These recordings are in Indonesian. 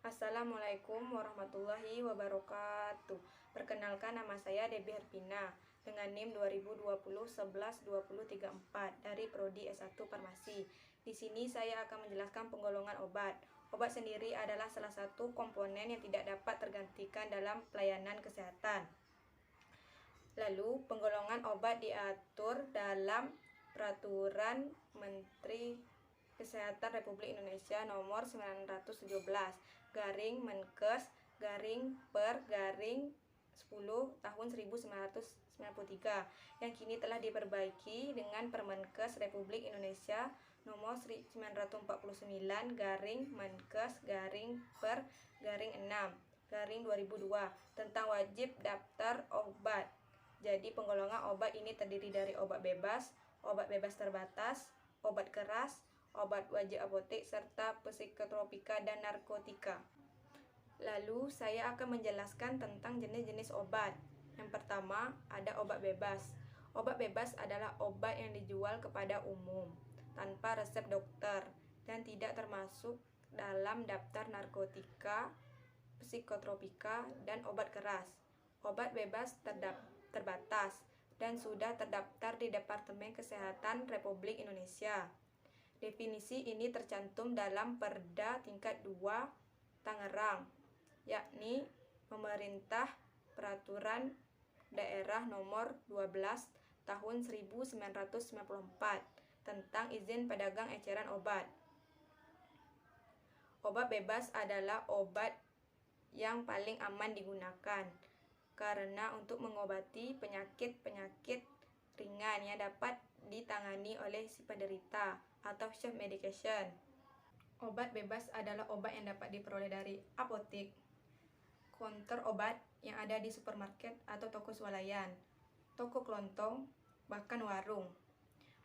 Assalamualaikum warahmatullahi wabarakatuh. Perkenalkan, nama saya Debbie Herpina dengan NIM 2020 11 2034 dari Prodi S1 Farmasi. Di sini saya akan menjelaskan penggolongan obat. Obat sendiri adalah salah satu komponen yang tidak dapat tergantikan dalam pelayanan kesehatan. Lalu, penggolongan obat diatur dalam Peraturan Menteri Kesehatan Republik Indonesia Nomor 917/Menkes/per/10 tahun 1993 yang kini telah diperbaiki dengan Permenkes Republik Indonesia Nomor 914/Menkes/per/6/2002 tentang wajib daftar obat. Jadi penggolongan obat ini terdiri dari obat bebas terbatas, obat keras, obat wajib apotek, serta psikotropika dan narkotika. Lalu saya akan menjelaskan tentang jenis-jenis obat. Yang pertama, ada obat bebas. Obat bebas adalah obat yang dijual kepada umum, tanpa resep dokter, dan tidak termasuk dalam daftar narkotika, psikotropika, dan obat keras. Obat bebas terbatas dan sudah terdaftar di Departemen Kesehatan Republik Indonesia. Definisi ini tercantum dalam Perda tingkat 2 Tangerang, yakni Pemerintah Peraturan Daerah Nomor 12 Tahun 1994 tentang izin pedagang eceran obat. Obat bebas adalah obat yang paling aman digunakan karena untuk mengobati penyakit-penyakit ringan yang dapat ditangani oleh si penderita atau self medication. Obat bebas adalah obat yang dapat diperoleh dari apotek, konter obat yang ada di supermarket atau toko swalayan, toko kelontong, bahkan warung.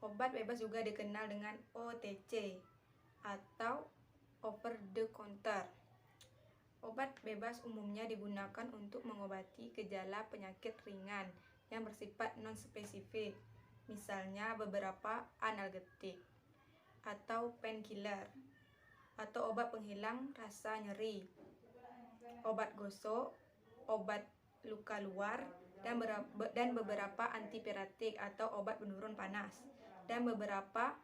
Obat bebas juga dikenal dengan OTC atau over the counter. Obat bebas umumnya digunakan untuk mengobati gejala penyakit ringan yang bersifat non-spesifik, misalnya beberapa analgetik atau painkiller, atau obat penghilang rasa nyeri, obat gosok, obat luka luar, dan beberapa antipiretik atau obat penurun panas, dan beberapa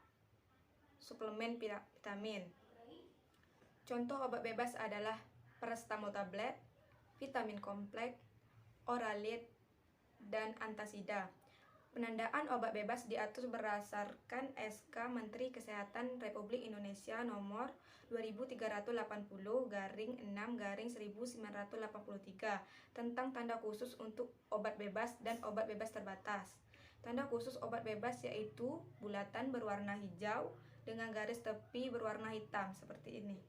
suplemen vitamin. Contoh obat bebas adalah paracetamol tablet, vitamin kompleks, Oralit, dan antasida. Penandaan obat bebas diatur berdasarkan SK Menteri Kesehatan Republik Indonesia Nomor 2380/6/1983 tentang tanda khusus untuk obat bebas dan obat bebas terbatas. Tanda khusus obat bebas yaitu bulatan berwarna hijau dengan garis tepi berwarna hitam seperti ini.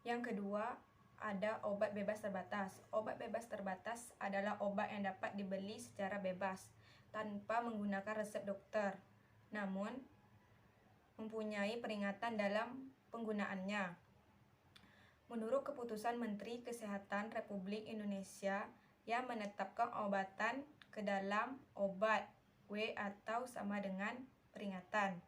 Yang kedua, ada obat bebas terbatas. Obat bebas terbatas adalah obat yang dapat dibeli secara bebas tanpa menggunakan resep dokter, namun mempunyai peringatan dalam penggunaannya. Menurut keputusan Menteri Kesehatan Republik Indonesia yang menetapkan obatan ke dalam obat W atau sama dengan peringatan.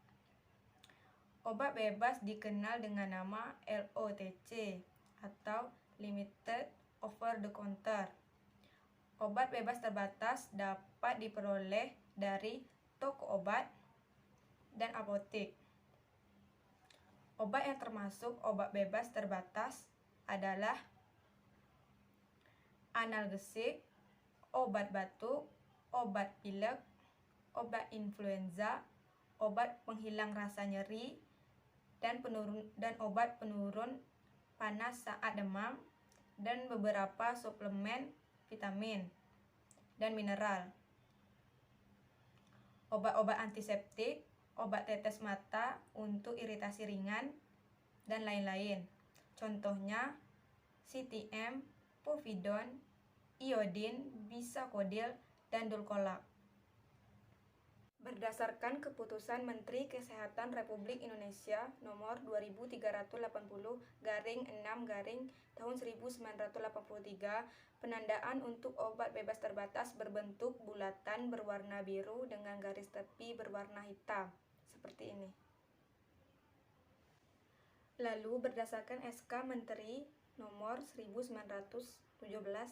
Obat bebas dikenal dengan nama LOTC atau Limited Over the Counter. Obat bebas terbatas dapat diperoleh dari toko obat dan apotek. Obat yang termasuk obat bebas terbatas adalah analgesik, obat batuk, obat pilek, obat influenza, obat penghilang rasa nyeri, dan obat penurun panas saat demam, dan beberapa suplemen vitamin dan mineral. Obat-obat antiseptik, obat tetes mata untuk iritasi ringan, dan lain-lain. Contohnya CTM, povidone, iodin, bisakodil, dan dulcolak. Berdasarkan keputusan Menteri Kesehatan Republik Indonesia Nomor 2380/6/1983, penandaan untuk obat bebas terbatas berbentuk bulatan berwarna biru dengan garis tepi berwarna hitam seperti ini. Lalu berdasarkan SK Menteri Nomor 1917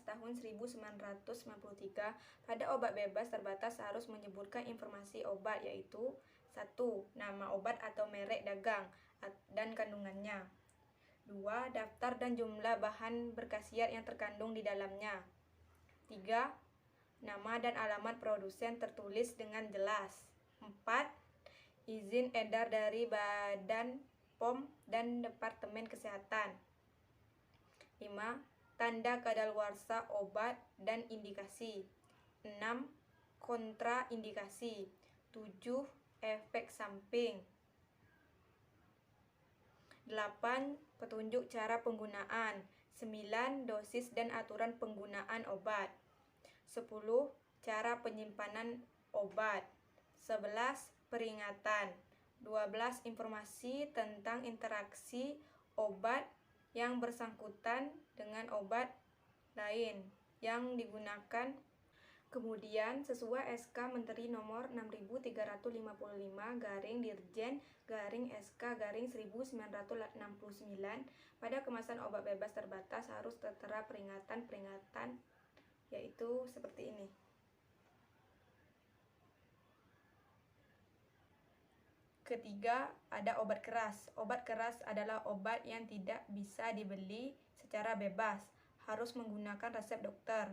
Tahun 1993, pada obat bebas terbatas harus menyebutkan informasi obat, yaitu 1. Nama obat atau merek dagang dan kandungannya. 2. Daftar dan jumlah bahan berkhasiat yang terkandung di dalamnya. 3. Nama dan alamat produsen tertulis dengan jelas. 4. Izin edar dari Badan POM dan Departemen Kesehatan. 5. Tanda kadaluarsa obat dan indikasi. 6. Kontraindikasi. 7. Efek samping. 8. Petunjuk cara penggunaan. 9. Dosis dan aturan penggunaan obat. 10. Cara penyimpanan obat. 11. Peringatan. 12. Informasi tentang interaksi obat yang bersangkutan dengan obat lain yang digunakan. Kemudian sesuai SK Menteri Nomor 6359/SK/1969 pada kemasan obat bebas terbatas harus tertera peringatan-peringatan, yaitu seperti ini. Ketiga, ada obat keras. Obat keras adalah obat yang tidak bisa dibeli secara bebas, harus menggunakan resep dokter.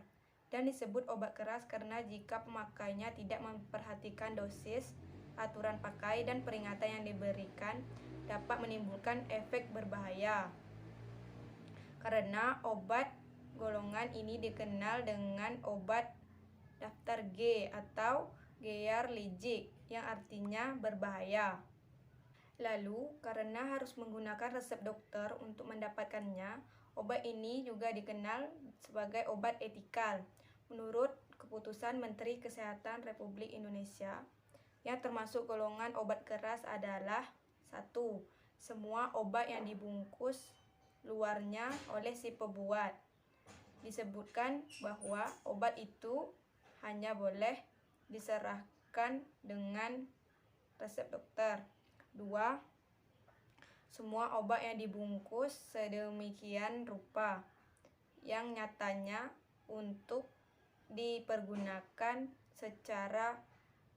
Dan disebut obat keras karena jika pemakainya tidak memperhatikan dosis, aturan pakai, dan peringatan yang diberikan, dapat menimbulkan efek berbahaya. Karena obat golongan ini dikenal dengan obat daftar G atau GERLIGIC, yang artinya berbahaya. Lalu, karena harus menggunakan resep dokter untuk mendapatkannya, obat ini juga dikenal sebagai obat etikal. Menurut keputusan Menteri Kesehatan Republik Indonesia, yang termasuk golongan obat keras adalah 1. Semua obat yang dibungkus luarnya oleh si pembuat. Disebutkan bahwa obat itu hanya boleh diserahkan dengan resep dokter. 2. Semua obat yang dibungkus sedemikian rupa yang nyatanya untuk dipergunakan secara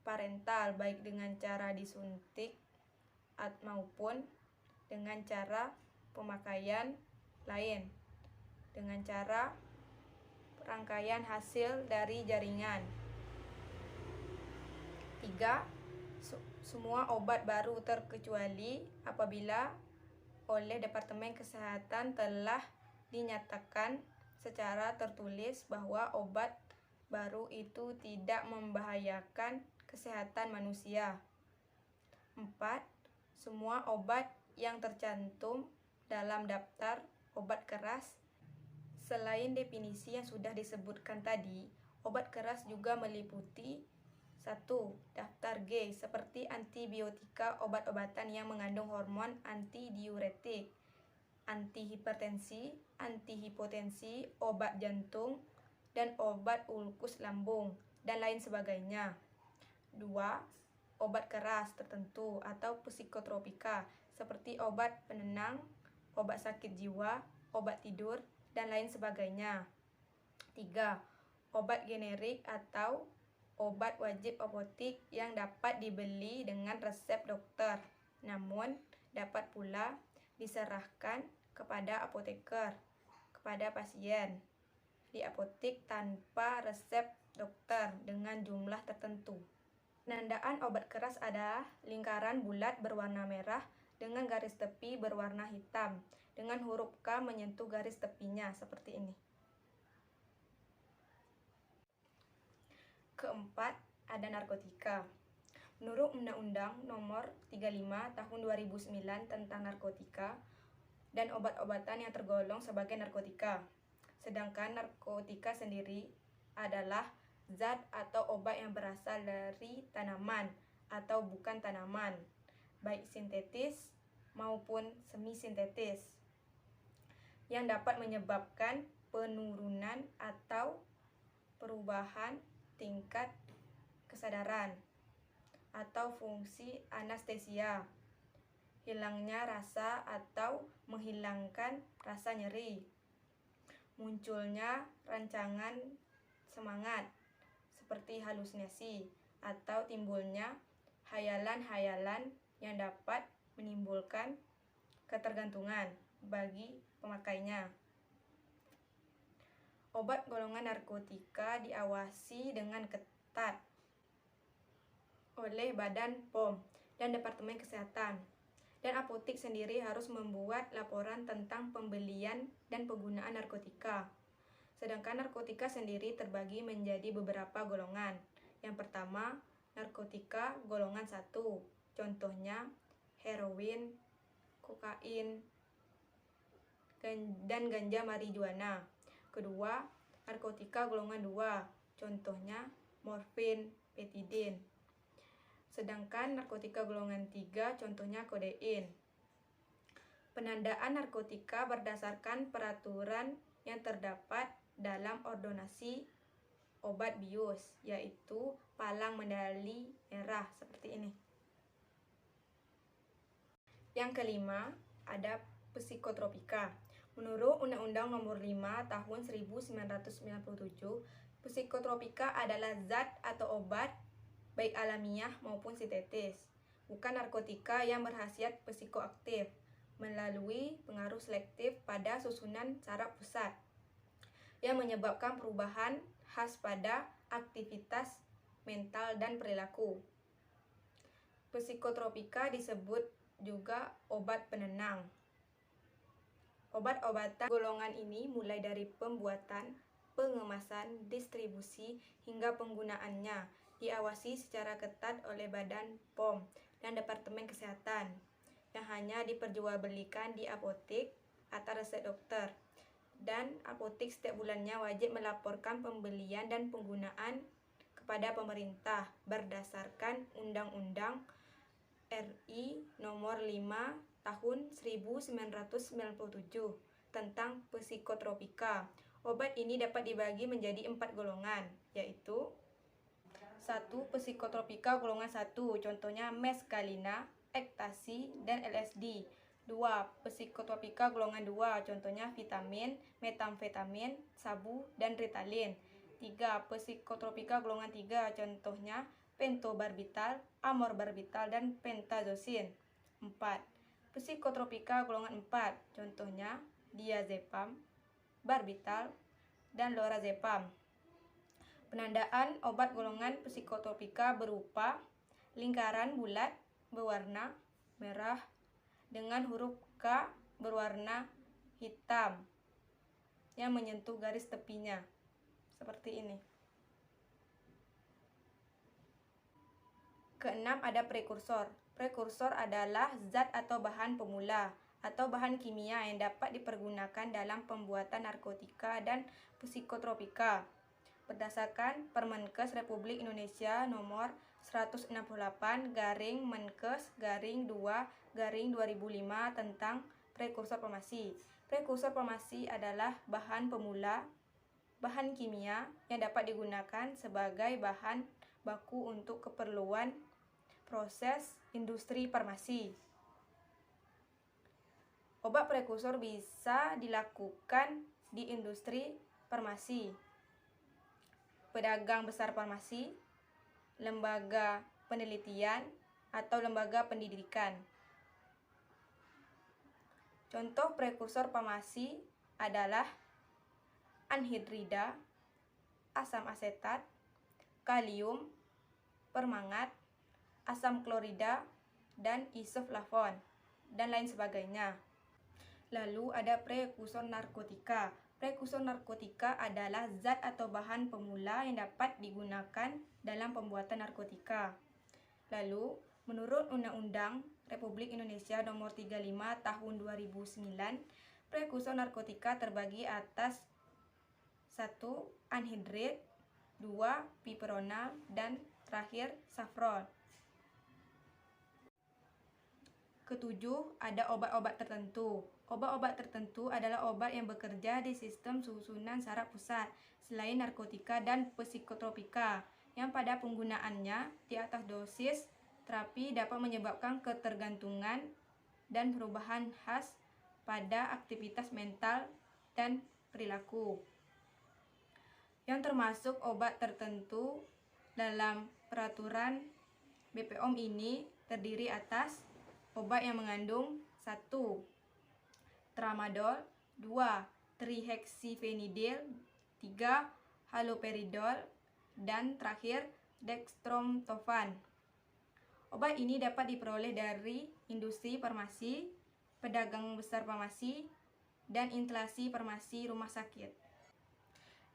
parental, baik dengan cara disuntik maupun dengan cara pemakaian lain, dengan cara rangkaian hasil dari jaringan. 3. Semua obat baru terkecuali apabila oleh Departemen Kesehatan telah dinyatakan secara tertulis bahwa obat baru itu tidak membahayakan kesehatan manusia. 4. Semua obat yang tercantum dalam daftar obat keras, selain definisi yang sudah disebutkan tadi, obat keras juga meliputi 1. Daftar G seperti antibiotika, obat-obatan yang mengandung hormon antidiuretik, antihipertensi, antihipotensi, obat jantung, dan obat ulkus lambung, dan lain sebagainya. 2. Obat keras tertentu atau psikotropika seperti obat penenang, obat sakit jiwa, obat tidur, dan lain sebagainya. 3. Obat generik atau obat wajib apotik yang dapat dibeli dengan resep dokter, namun dapat pula diserahkan kepada apoteker kepada pasien di apotik tanpa resep dokter dengan jumlah tertentu. Penandaan obat keras adalah lingkaran bulat berwarna merah dengan garis tepi berwarna hitam dengan huruf K menyentuh garis tepinya seperti ini. Keempat, ada narkotika. Menurut Undang-Undang Nomor 35 Tahun 2009 tentang narkotika dan obat-obatan yang tergolong sebagai narkotika. Sedangkan narkotika sendiri adalah zat atau obat yang berasal dari tanaman atau bukan tanaman, baik sintetis maupun semi-sintetis, yang dapat menyebabkan penurunan atau perubahan tingkat kesadaran atau fungsi anestesia hilangnya rasa atau menghilangkan rasa nyeri, munculnya rancangan semangat seperti halusinasi, atau timbulnya hayalan-hayalan yang dapat menimbulkan ketergantungan bagi pemakainya. Obat golongan narkotika diawasi dengan ketat oleh Badan POM dan Departemen Kesehatan, dan apotek sendiri harus membuat laporan tentang pembelian dan penggunaan narkotika. Sedangkan narkotika sendiri terbagi menjadi beberapa golongan. Yang pertama, narkotika golongan 1, contohnya heroin, kokain, dan ganja marijuana. Kedua, narkotika golongan 2, contohnya morfin, betidin. Sedangkan narkotika golongan 3, contohnya kodein. Penandaan narkotika berdasarkan peraturan yang terdapat dalam ordonansi obat bius, yaitu palang medali merah seperti ini. Yang kelima, ada psikotropika. Menurut Undang-Undang Nomor 5 Tahun 1997, psikotropika adalah zat atau obat baik alamiah maupun sintetis, bukan narkotika yang berkhasiat psikoaktif melalui pengaruh selektif pada susunan saraf pusat yang menyebabkan perubahan khas pada aktivitas mental dan perilaku. Psikotropika disebut juga obat penenang. Obat-obatan golongan ini mulai dari pembuatan, pengemasan, distribusi, hingga penggunaannya diawasi secara ketat oleh Badan POM dan Departemen Kesehatan, yang hanya diperjualbelikan di apotek atas resep dokter. Dan apotek setiap bulannya wajib melaporkan pembelian dan penggunaan kepada pemerintah berdasarkan Undang-Undang RI Nomor 5 Tahun 1997 tentang psikotropika. Obat ini dapat dibagi menjadi 4 golongan, yaitu 1. Psikotropika golongan 1, contohnya meskalina, ekstasi, dan LSD. 2. Psikotropika golongan 2, contohnya vitamin, metamfetamin, sabu, dan Ritalin. 3. Psikotropika golongan 3, contohnya pentobarbital, amorbarbital, dan pentazocin. 4. Psikotropika golongan 4, contohnya diazepam, barbital, dan lorazepam. Penandaan obat golongan psikotropika berupa lingkaran bulat berwarna merah dengan huruf K berwarna hitam yang menyentuh garis tepinya, seperti ini. Keenam, ada prekursor. Prekursor adalah zat atau bahan pemula atau bahan kimia yang dapat dipergunakan dalam pembuatan narkotika dan psikotropika. Berdasarkan Permenkes Republik Indonesia Nomor 168/Menkes/2/2005 tentang prekursor farmasi. Prekursor farmasi adalah bahan pemula, bahan kimia yang dapat digunakan sebagai bahan baku untuk keperluan proses industri farmasi. Obat prekursor bisa dilakukan di industri farmasi, pedagang besar farmasi, lembaga penelitian, atau lembaga pendidikan. Contoh prekursor farmasi adalah anhidrida, asam asetat, kalium, permangat, asam klorida, dan isoflavon, dan lain sebagainya. Lalu ada prekursor narkotika. Prekursor narkotika adalah zat atau bahan pemula yang dapat digunakan dalam pembuatan narkotika. Lalu, menurut Undang-Undang Republik Indonesia Nomor 35 Tahun 2009, prekursor narkotika terbagi atas 1. Anhidrit, 2. piperonal, dan terakhir safrol. Ketujuh, ada obat-obat tertentu. Obat-obat tertentu adalah obat yang bekerja di sistem susunan saraf pusat, selain narkotika dan psikotropika, yang pada penggunaannya di atas dosis terapi dapat menyebabkan ketergantungan dan perubahan khas pada aktivitas mental dan perilaku. Yang termasuk obat tertentu dalam peraturan BPOM ini terdiri atas obat yang mengandung 1. Tramadol, 2. Trihexyphenidyl, 3. Haloperidol, dan terakhir dextromethorphan. Obat ini dapat diperoleh dari industri farmasi, pedagang besar farmasi, dan instalasi farmasi rumah sakit.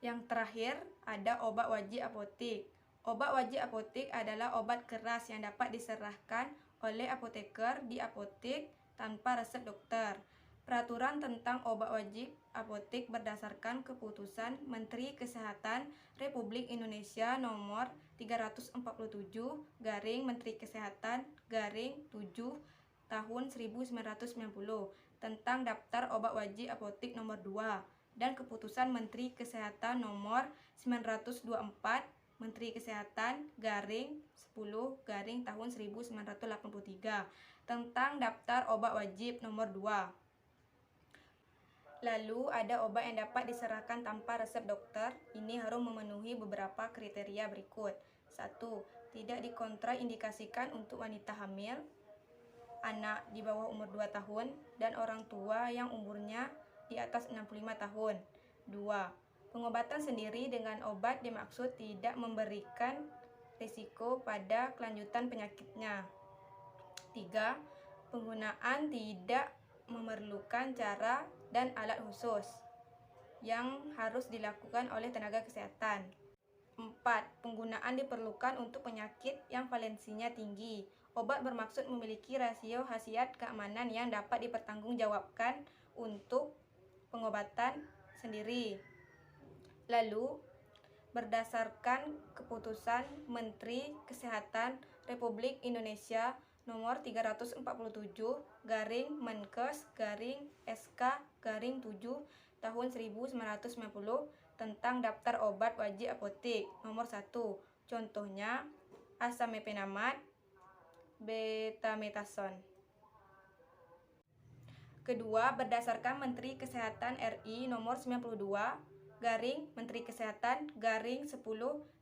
Yang terakhir ada obat wajib apotek. Obat wajib apotek adalah obat keras yang dapat diserahkan oleh apoteker di apotek tanpa resep dokter. Peraturan tentang obat wajib apotek berdasarkan keputusan Menteri Kesehatan Republik Indonesia nomor 347 Menteri Kesehatan 7 tahun 1990 tentang daftar obat wajib apotek nomor 2 dan keputusan Menteri Kesehatan nomor 924 Menteri Kesehatan 10 tahun 1983 tentang daftar obat wajib nomor 2. Lalu ada obat yang dapat diserahkan tanpa resep dokter. Ini harus memenuhi beberapa kriteria berikut. 1. Tidak dikontraindikasikan untuk wanita hamil, anak di bawah umur 2 tahun, dan orang tua yang umurnya di atas 65 tahun. 2. Pengobatan sendiri dengan obat dimaksud tidak memberikan risiko pada kelanjutan penyakitnya. 3. Penggunaan tidak memerlukan cara dan alat khusus yang harus dilakukan oleh tenaga kesehatan. 4. Penggunaan diperlukan untuk penyakit yang valensinya tinggi. Obat bermaksud memiliki rasio khasiat keamanan yang dapat dipertanggungjawabkan untuk pengobatan sendiri. Lalu, berdasarkan keputusan Menteri Kesehatan Republik Indonesia nomor 347 Menkes SK 7 tahun 1990 tentang daftar obat wajib apotek nomor 1. Contohnya asam mefenamat, betamethasone. Kedua, berdasarkan Menteri Kesehatan RI nomor 92 Menteri Kesehatan 10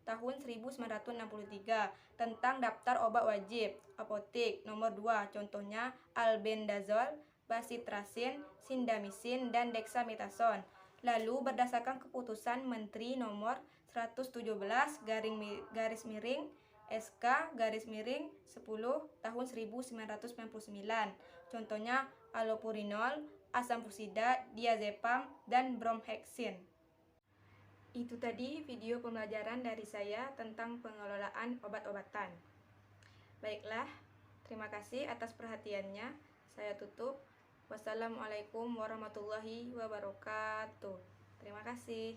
tahun 1963 tentang daftar obat wajib apotek nomor 2. Contohnya albendazole, bacitracin, sindamicin, dan dexamethasone. Lalu berdasarkan keputusan Menteri nomor 117 SK 10 tahun 1999. Contohnya allopurinol, asam fursida, diazepam, dan bromhexin. Itu tadi video pembelajaran dari saya tentang pengelolaan obat-obatan. Baiklah, terima kasih atas perhatiannya. Saya tutup. Wassalamualaikum warahmatullahi wabarakatuh. Terima kasih.